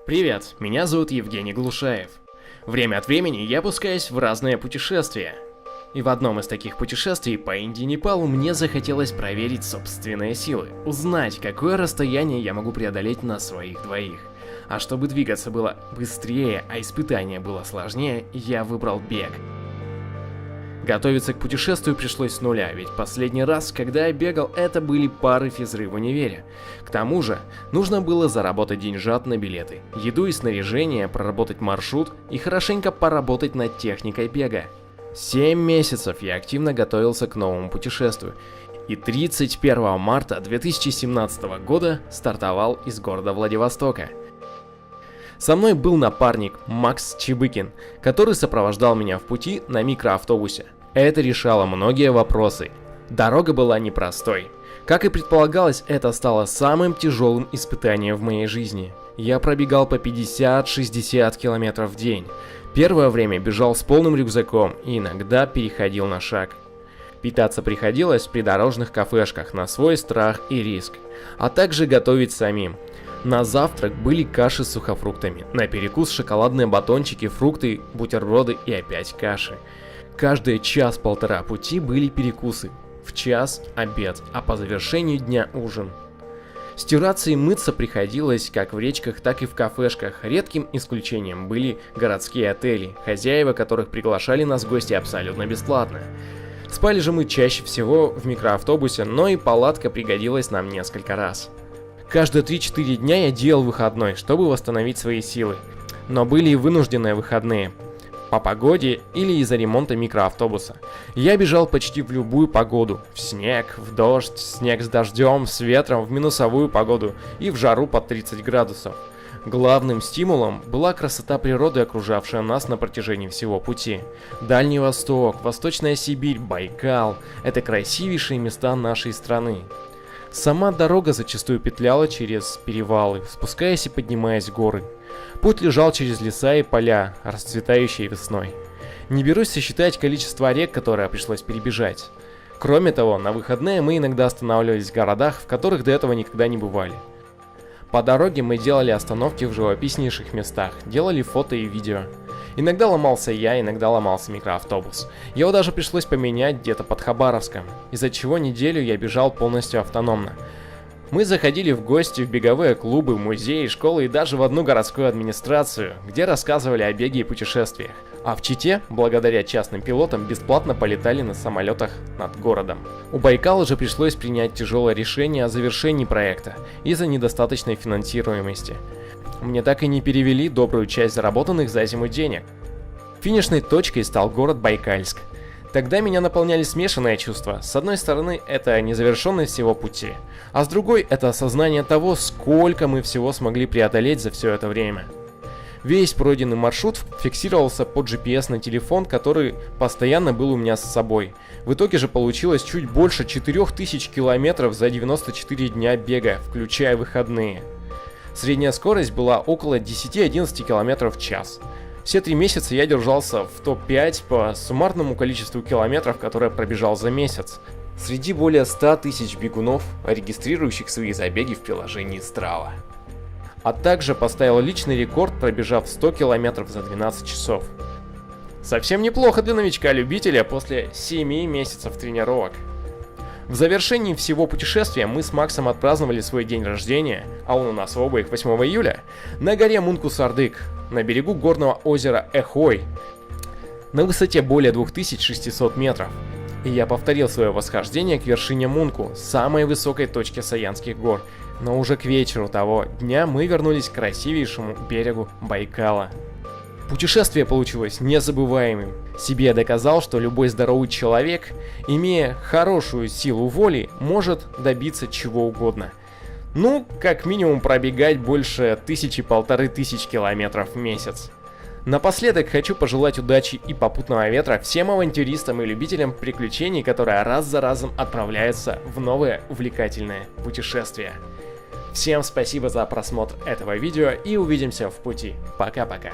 Привет, меня зовут Евгений Глушаев. Время от времени я пускаюсь в разные путешествия. И в одном из таких путешествий по Индии и Непалу мне захотелось проверить собственные силы, узнать, какое расстояние я могу преодолеть на своих двоих. А чтобы двигаться было быстрее, а испытание было сложнее, я выбрал бег. Готовиться к путешествию пришлось с нуля, ведь последний раз, когда я бегал, это были пары физры в универе. К тому же, нужно было заработать деньжат на билеты, еду и снаряжение, проработать маршрут и хорошенько поработать над техникой бега. 7 месяцев я активно готовился к новому путешествию, и 31 марта 2017 года стартовал из города Владивостока. Со мной был напарник Макс Чебыкин, который сопровождал меня в пути на микроавтобусе. Это решало многие вопросы. Дорога была непростой. Как и предполагалось, это стало самым тяжелым испытанием в моей жизни. Я пробегал по 50-60 километров в день. Первое время бежал с полным рюкзаком и иногда переходил на шаг. Питаться приходилось в придорожных кафешках на свой страх и риск, а также готовить самим. На завтрак были каши с сухофруктами, на перекус шоколадные батончики, фрукты, бутерброды и опять каши. Каждые час-полтора пути были перекусы. В час обед, а по завершению дня ужин. Стираться и мыться приходилось как в речках, так и в кафешках. Редким исключением были городские отели, хозяева которых приглашали нас в гости абсолютно бесплатно. Спали же мы чаще всего в микроавтобусе, но и палатка пригодилась нам несколько раз. Каждые 3-4 дня я делал выходной, чтобы восстановить свои силы. Но были и вынужденные выходные. По погоде или из-за ремонта микроавтобуса. Я бежал почти в любую погоду. В снег, в дождь, снег с дождем, с ветром, в минусовую погоду и в жару под 30 градусов. Главным стимулом была красота природы, окружавшая нас на протяжении всего пути. Дальний Восток, Восточная Сибирь, Байкал – это красивейшие места нашей страны. Сама дорога зачастую петляла через перевалы, спускаясь и поднимаясь в горы. Путь лежал через леса и поля, расцветающие весной. Не берусь сосчитать количество рек, которые пришлось перебежать. Кроме того, на выходные мы иногда останавливались в городах, в которых до этого никогда не бывали. По дороге мы делали остановки в живописнейших местах, делали фото и видео. Иногда ломался я, иногда ломался микроавтобус. Его даже пришлось поменять где-то под Хабаровском, из-за чего неделю я бежал полностью автономно. Мы заходили в гости в беговые клубы, музеи, школы и даже в одну городскую администрацию, где рассказывали о беге и путешествиях. А в Чите, благодаря частным пилотам, бесплатно полетали на самолетах над городом. У Байкала же пришлось принять тяжелое решение о завершении проекта из-за недостаточной финансируемости. Мне так и не перевели добрую часть заработанных за зиму денег. Финишной точкой стал город Байкальск. Тогда меня наполняли смешанные чувства. С одной стороны, это незавершенность всего пути, а с другой, это осознание того, сколько мы всего смогли преодолеть за все это время. Весь пройденный маршрут фиксировался под GPS на телефон, который постоянно был у меня с собой. В итоге же получилось чуть больше 4000 километров за 94 дня бега, включая выходные. Средняя скорость была около 10-11 км в час. Все 3 месяца я держался в топ-5 по суммарному количеству километров, которые пробежал за месяц. Среди более 100 тысяч бегунов, регистрирующих свои забеги в приложении Strava. А также поставил личный рекорд, пробежав 100 км за 12 часов. Совсем неплохо для новичка-любителя после 7 месяцев тренировок. В завершении всего путешествия мы с Максом отпраздновали свой день рождения, а он у нас в обоих 8 июля, на горе Мунку-Сардык, на берегу горного озера Эхой, на высоте более 2600 метров. И я повторил свое восхождение к вершине Мунку, самой высокой точке Саянских гор, но уже к вечеру того дня мы вернулись к красивейшему берегу Байкала. Путешествие получилось незабываемым. Себе я доказал, что любой здоровый человек, имея хорошую силу воли, может добиться чего угодно. Ну, как минимум пробегать больше 1000-1500 километров в месяц. Напоследок хочу пожелать удачи и попутного ветра всем авантюристам и любителям приключений, которые раз за разом отправляются в новые увлекательные путешествия. Всем спасибо за просмотр этого видео и увидимся в пути. Пока-пока.